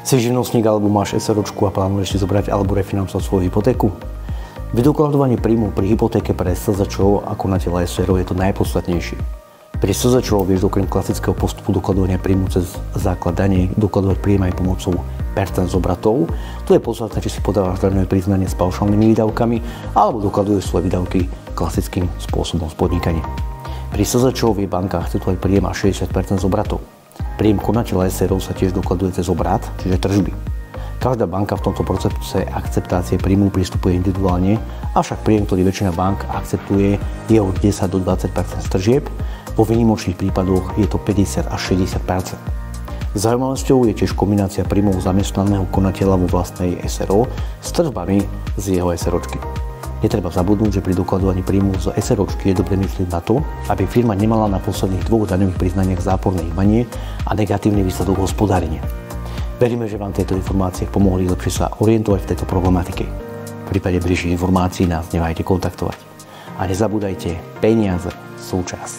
Si živnostník alebo máš SROčku a plánuješ si zobrať alebo refinancovať svoju hypotéku? Vydokladovanie príjmu pri hypotéke pre SZČO a konateľa SRO je to najpodstatnejšie. Pri SZČO vieš okrem klasického postupu dokladovania príjmu cez základ daní dokladovať príjem aj pomocou percent z obratov. Tu je podstatné, či si podávaš daňové priznanie s paušálnymi výdavkami alebo dokladuješ svoje výdavky klasickým spôsobom z podnikania. Pri SZČO vie banka akceptovať príjem až 60% z obratov. Príjem konateľa SRO sa tiež dokladuje cez obrat, čiže tržby. Každá banka v tomto procese akceptácie príjmu pristupuje individuálne, avšak príjem, ktorý väčšina bank akceptuje, je od 10 do 20% z tržieb, vo výnimočných prípadoch je to 50 až 60%. Zaujímavosťou je tiež kombinácia príjmov zamestnaného konateľa vo vlastnej SRO s tržbami z jeho SROčky. Netreba zabudnúť, že pri dokladovaní príjmu z SROčky je dobre myslieť na to, aby firma nemala na posledných 2 daňových priznaniach záporné imanie a negatívny výsledok hospodárenia. Veríme, že vám tieto informácie pomohli lepšie sa orientovať v tejto problematike. V prípade bližších informácií nás neváhajte kontaktovať. A nezabúdajte, peniaze sú čas.